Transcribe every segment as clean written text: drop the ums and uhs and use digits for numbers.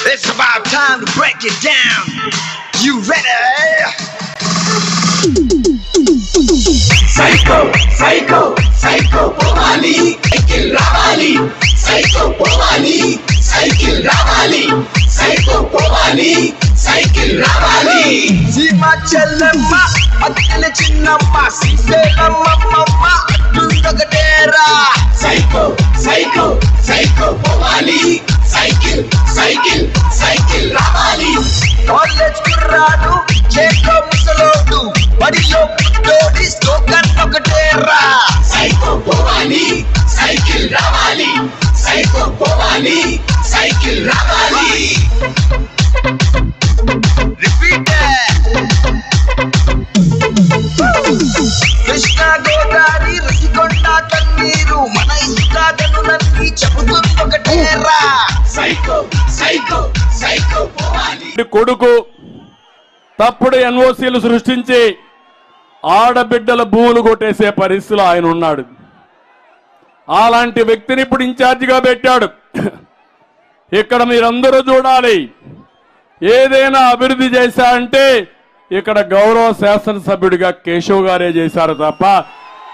It's about time to break it down. You ready? Psycho, psycho, psycho povali, cycle ravali. Psycho povali, cycle ravali. Psycho povali, cycle ravali. Sima chellamma, attene chinnamma, siselamma mamma, tundagatera. Psycho, psycho, psycho povali, cycle, cycle, cycle ravali. College kurradu, cheko musalodu, badiyo putodi slogan ఒకటేరా. Psycho povali, cycle ravali. Psycho povali, cycle ravali. Repeat it. Krishna Godavari రసికొండ కన్నీరు మన ఇష్టాగనులన్నీ చెబుతుంది ఒకటేరా. Psycho, psycho, psycho povali. కొడుకు తప్పుడు ఎన్ఓసీలు సృష్టించి ఆడబిడ్డల భూములు కొట్టేసే పరిస్థితిలో ఆయన ఉన్నాడు. అలాంటి వ్యక్తిని ఇప్పుడు ఇన్ఛార్జిగా పెట్టాడు. ఇక్కడ మీరందరూ చూడాలి, ఏదైనా అభివృద్ధి చేశా అంటే ఇక్కడ గౌరవ శాసనసభ్యుడిగా కేశవ్ గారే చేశారు తప్ప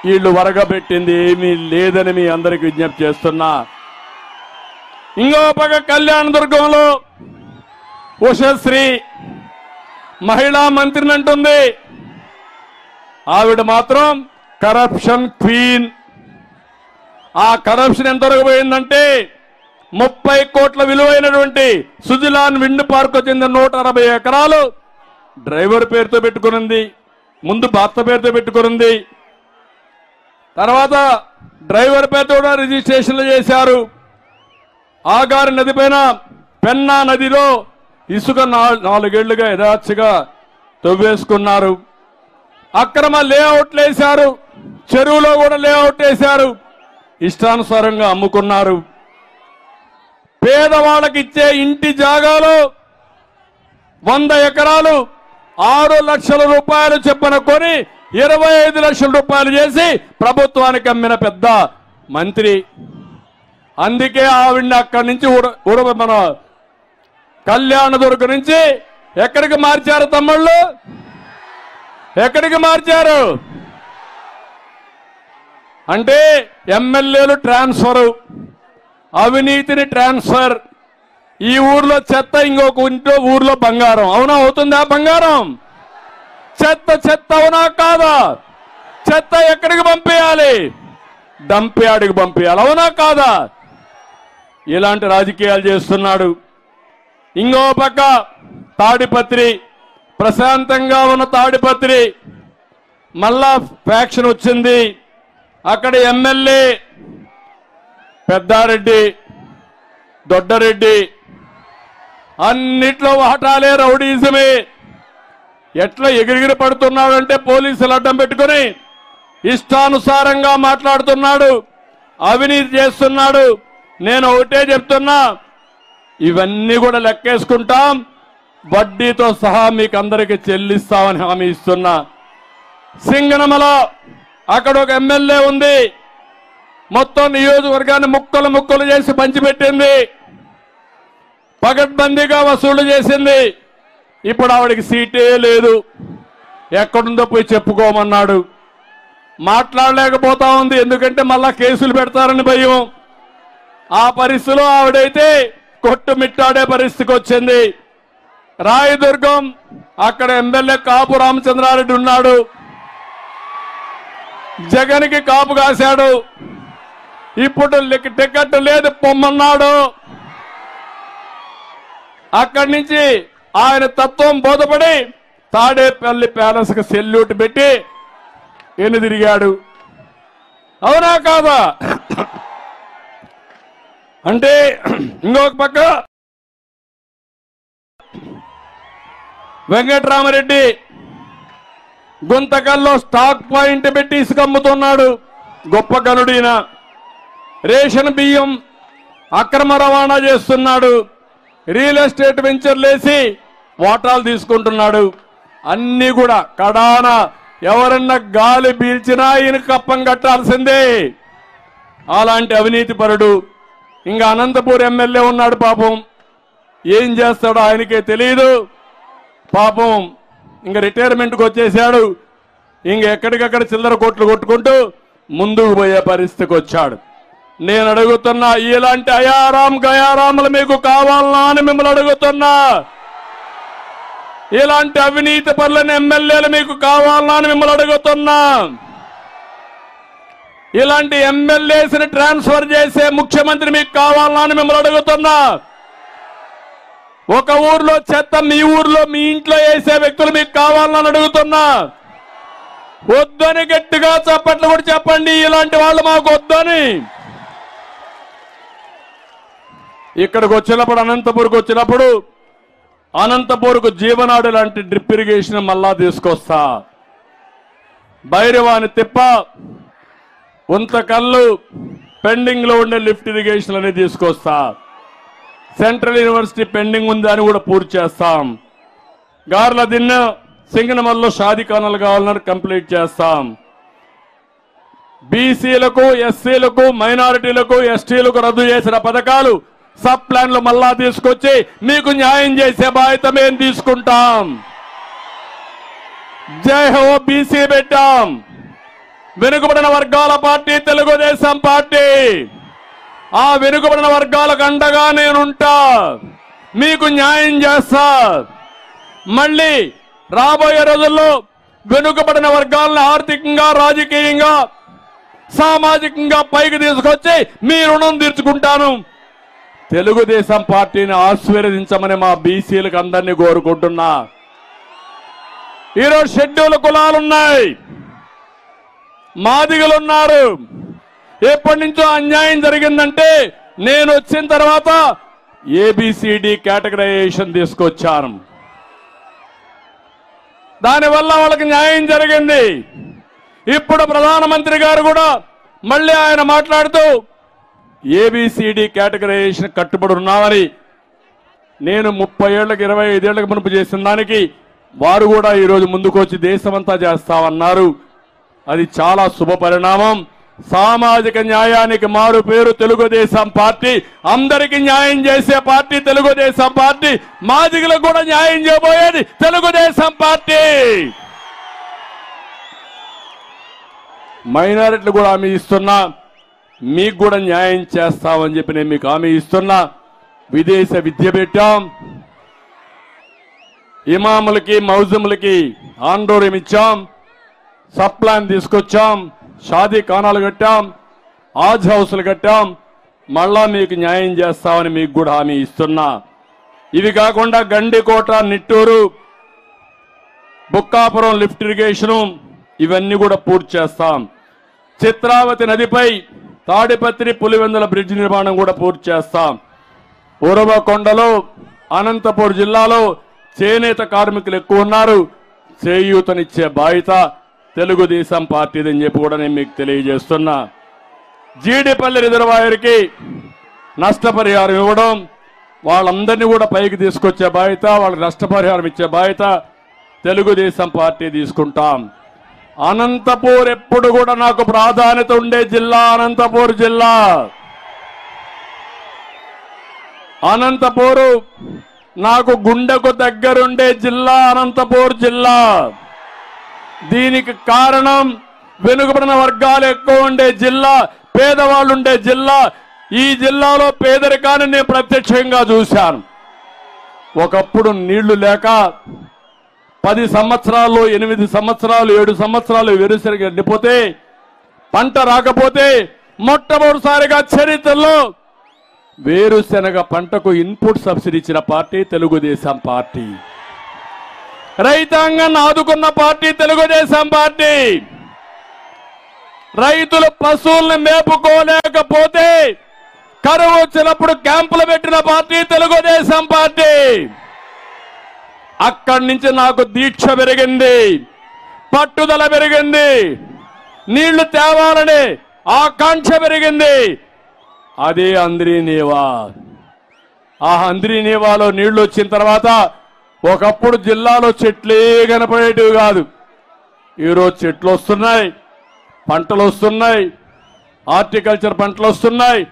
వీళ్ళు వరగబెట్టింది ఏమీ లేదని మీ అందరికి విజ్ఞప్తి చేస్తున్నా. ఇంకో పక్క కళ్యాణదుర్గంలో ఉషశ్రీ మహిళా మంత్రిని అంటుంది. ఆవిడ మాత్రం కరప్షన్ క్వీన్. ఆ కరప్షన్ ఎంతవరకు పోయిందంటే 30 కోట్ల విలువైనటువంటి సుజిలాన్ విండ్ పార్క్ చెందిన 160 ఎకరాలు డ్రైవర్ పేరుతో పెట్టుకునింది. ముందు భర్త పేరుతో పెట్టుకునింది, తర్వాత డ్రైవర్ పేరుతో కూడా రిజిస్ట్రేషన్లు చేశారు. ఆగారి నది పైన పెన్నా నదిలో ఇసుక 4 ఏళ్లుగా యథార్చిగా తవ్వేసుకున్నారు. అక్రమ లేఅవుట్లు వేశారు, చెరువులో కూడా లేఅవుట్ వేశారు, ఇష్టానుసారంగా అమ్ముకున్నారు. పేదవాళ్ళకి ఇచ్చే ఇంటి జాగాలో 100 ఎకరాలు 6 లక్షల రూపాయలు చొప్పున కొని 25 లక్షల రూపాయలు చేసి ప్రభుత్వానికి అమ్మిన పెద్ద మంత్రి. అందుకే ఆవిడ్ని అక్కడి నుంచి మన కళ్యాణదుర్గం నుంచి ఎక్కడికి మార్చారు తమ్ముళ్ళు? ఎక్కడికి మార్చారు అంటే ఎమ్మెల్యేలు ట్రాన్స్ఫర్, అవినీతిని ట్రాన్స్ఫర్. ఈ ఊర్లో చెత్త, ఇంకొక ఊర్లో బంగారం. అవునా? అవుతుందా బంగారం? చెత్త చెత్త అవునా కాదా? చెత్త ఎక్కడికి పంపించాలి? డంప్ యార్డ్కి పంపించాలి. అవునా కాదా? ఇలాంటి రాజకీయాలు చేస్తున్నాడు. ఇంకో పక్క తాడిపత్రి, ప్రశాంతంగా ఉన్న తాడిపత్రి మళ్ళా ఫ్యాక్షన్ వచ్చింది. అక్కడ ఎమ్మెల్యే పెద్దారెడ్డి, దొడ్డరెడ్డి అన్నిట్లో వాటాలే, రౌడీజమే. ఎట్లా ఎగిరిగిరి పడుతున్నాడంటే పోలీసులు అడ్డం పెట్టుకుని ఇష్టానుసారంగా మాట్లాడుతున్నాడు, అవినీతి చేస్తున్నాడు. నేను ఒకటే చెప్తున్నా, ఇవన్నీ కూడా లెక్కేసుకుంటాం, వడ్డీతో సహా మీకు అందరికీ చెల్లిస్తామని హామీ ఇస్తున్నా. సింగనమలో అక్కడ ఒక ఎమ్మెల్యే ఉంది, మొత్తం నియోజకవర్గాన్ని ముక్కలు ముక్కలు చేసి పంచిపెట్టింది, పగడ్బందీగా వసూలు చేసింది. ఇప్పుడు ఆవిడికి సీటే లేదు, ఎక్కడుందో పోయి చెప్పుకోమన్నాడు. మాట్లాడలేకపోతా ఉంది, ఎందుకంటే మళ్ళా కేసులు పెడతారని భయం. ఆ పరిస్థితిలో ఆవిడైతే కొట్టుమిట్టాడే పరిస్థితికి వచ్చింది. రాయదుర్గం అక్కడ ఎమ్మెల్యే కాపు రామచంద్రారెడ్డి ఉన్నాడు, జగన్కి కాపు కాశాడు. ఇప్పుడు టికెట్ లేదు పొమ్మన్నాడు. అక్కడి నుంచి ఆయన తత్వం బోధపడి తాడేపల్లి ప్యాలెస్ కి సెల్యూట్ పెట్టి తిరిగాడు. అవునా కాదా? అంటే ఇంకొక పక్క వెంకటరామరెడ్డి గుంతకల్లో స్టాక్ పాయింట్ పెట్టి ఇసుక అమ్ముతున్నాడు, గొప్ప గనుడిన. రేషన్ బియ్యం అక్రమ రవాణా చేస్తున్నాడు, రియల్ ఎస్టేట్ వెంచర్లేసి వాటాలు తీసుకుంటున్నాడు. అన్ని కూడా కడాన ఎవరన్నా గాలి పీల్చినా ఈయన కప్పం కట్టాల్సిందే. అలాంటి అవినీతి పరుడు. ఇంకా అనంతపూర్ ఎమ్మెల్యే ఉన్నాడు పాపం, ఏం చేస్తాడో ఆయనకే తెలియదు. పాపం ఇంక రిటైర్మెంట్కి వచ్చేసాడు. ఇంక ఎక్కడికక్కడ చిల్లర కోట్లు కొట్టుకుంటూ ముందుకు పోయే పరిస్థితికి వచ్చాడు. నేను అడుగుతున్నా, ఇలాంటి అయారాం గయారాములు మీకు కావాలనా అని మిమ్మల్ని అడుగుతున్నా. ఇలాంటి అవినీతి పరులైన ఎమ్మెల్యేలు మీకు కావాలనా అని మిమ్మల్ని అడుగుతున్నా. ఇలాంటి ఎమ్మెల్యేస్ని ట్రాన్స్ఫర్ చేసే ముఖ్యమంత్రి మీకు కావాలనా అని మిమ్మల్ని అడుగుతున్నా. ఒక ఊర్లో చెత్త మీ ఊర్లో మీ ఇంట్లో వేసే వ్యక్తులు మీకు కావాలని అడుగుతున్నా. వద్దని గట్టిగా చప్పట్లు కూడా చెప్పండి, ఇలాంటి వాళ్ళు మాకు వద్దని. ఇక్కడికి వచ్చినప్పుడు, అనంతపూర్కి వచ్చినప్పుడు, అనంతపూర్కు జీవనాడు లాంటి డ్రిప్ ఇరిగేషన్ మళ్ళా తీసుకొస్తా. భైరవాని తిప్ప, ఉంతకల్లు పెండింగ్ లో ఉండే లిఫ్ట్ ఇరిగేషన్ అనేది తీసుకొస్తా. సెంట్రల్ యూనివర్సిటీ పెండింగ్ ఉంది అని కూడా పూర్తి చేస్తాం. గార్ల దిన్న సింగనమల్లో షాదీఖానాలు కావాలని కంప్లీట్ చేస్తాం. బీసీలకు, ఎస్సీలకు, మైనారిటీలకు, ఎస్టీలకు రద్దు చేసిన పథకాలు సబ్ ప్లాన్లు మళ్ళా తీసుకొచ్చి మీకు న్యాయం చేసే బాధ్యత మేము తీసుకుంటాం. జై హో బీసీ పెట్టాం. వెనుకబడిన వర్గాల పార్టీ తెలుగుదేశం పార్టీ. ఆ వెనుకబడిన వర్గాలకు అండగా నేనుంటా, మీకు న్యాయం చేస్తా. మళ్ళీ రాబోయే రోజుల్లో వెనుకబడిన వర్గాలను ఆర్థికంగా, రాజకీయంగా, సామాజికంగా పైకి తీసుకొచ్చి మీ రుణం తీర్చుకుంటాను. తెలుగుదేశం పార్టీని ఆశీర్వదించమని మా బీసీలకు అందరినీ కోరుకుంటున్నా. ఈరోజు షెడ్యూల్ కులాలున్నాయి, మాదిగలున్నారు. ఎప్పటి నుంచో అన్యాయం జరిగిందంటే నేను వచ్చిన తర్వాత ఏబిసిడి కేటగరైజేషన్ తీసుకొచ్చాను. దానివల్ల వాళ్ళకి న్యాయం జరిగింది. ఇప్పుడు ప్రధానమంత్రి గారు కూడా మళ్ళీ ఆయన మాట్లాడుతూ ఏబిసిడి కేటగరైజేషన్ కట్టుబడి ఉన్నామని, నేను 30 ఏళ్లకు 25 ఏళ్లకు మునుపు చేసిన దానికి వారు కూడా ఈరోజు ముందుకు వచ్చి దేశమంతా చేస్తామన్నారు. అది చాలా శుభ పరిణామం. సామాజిక న్యాయానికి మారు పేరు తెలుగుదేశం పార్టీ. అందరికీ న్యాయం చేసే పార్టీ తెలుగుదేశం పార్టీ. మాదిగలకు కూడా న్యాయం చేయబోయేది తెలుగుదేశం పార్టీ. మైనారిటీలు కూడా హామీ ఇస్తున్నా, మీకు కూడా న్యాయం చేస్తామని చెప్పి నేను మీకు హామీ ఇస్తున్నా. విదేశ విద్య పెట్టాం, ఇమాములకి, మౌజములకి ఆందోళన ఇచ్చాం, సబ్ ప్లాన్ తీసుకొచ్చాం, షాదీ ఖానాలు కట్టాం, ఆజ్ హౌస్లు కట్టాం. మళ్ళా మీకు న్యాయం చేస్తామని మీకు కూడా హామీ ఇస్తున్నా. ఇవి కాకుండా గండికోట, నిట్టూరు, బుక్కాపురం లిఫ్ట్ ఇరిగేషను ఇవన్నీ కూడా పూర్తి చేస్తాం. చిత్రావతి నదిపై తాడిపత్రి, పులివెందుల బ్రిడ్జ్ నిర్మాణం కూడా పూర్తి చేస్తాం. ఉరవకొండలో, అనంతపూర్ జిల్లాలో చేనేత కార్మికులు ఎక్కువ ఉన్నారు. చేయూతనిచ్చే బాధ్యత తెలుగుదేశం పార్టీదని చెప్పి కూడా నేను మీకు తెలియజేస్తున్నా. జీడిపల్లి రిజర్వాయర్కి నష్టపరిహారం ఇవ్వడం, వాళ్ళందరినీ కూడా పైకి తీసుకొచ్చే బాధ్యత, వాళ్ళకి నష్టపరిహారం ఇచ్చే బాధ్యత తెలుగుదేశం పార్టీ తీసుకుంటాం. అనంతపూర్ ఎప్పుడు కూడా నాకు ప్రాధాన్యత ఉండే జిల్లా అనంతపూర్ జిల్లా. అనంతపూరు నాకు గుండెకు దగ్గరుండే జిల్లా అనంతపూర్ జిల్లా. దీనికి కారణం వెనుకబడిన వర్గాలు ఎక్కువ ఉండే జిల్లా, పేదవాళ్ళు ఉండే జిల్లా. ఈ జిల్లాలో పేదరికాన్ని నేను ప్రత్యక్షంగా చూశాను. ఒకప్పుడు నీళ్లు లేక 10 సంవత్సరాలు, 8 సంవత్సరాలు, 7 సంవత్సరాలు వెరుసరిగా ఎండిపోతే, పంట రాకపోతే మొట్టమొదటిసారిగా చరిత్రలో వేరుశెనగ పంటకు ఇన్పుట్ సబ్సిడీ ఇచ్చిన పార్టీ తెలుగుదేశం పార్టీ. రైతాంగాన్ని ఆదుకున్న పార్టీ తెలుగుదేశం పార్టీ. రైతులు పశువుల్ని మేపుకోలేకపోతే కరువు వచ్చినప్పుడు క్యాంపులు పెట్టిన పార్టీ తెలుగుదేశం పార్టీ. అక్కడి నుంచి నాకు దీక్ష పెరిగింది, పట్టుదల పెరిగింది, నీళ్లు తేవాలని ఆకాంక్ష పెరిగింది. అదే అంద్రీనేవా. ఆ అంద్రీనేవాలో నీళ్లు వచ్చిన తర్వాత ఒకప్పుడు జిల్లాలో చెట్లే కనపడేటివి కాదు. ఈరోజు చెట్లు వస్తున్నాయి, పంటలు వస్తున్నాయి, హార్టికల్చర్ పంటలు వస్తున్నాయి.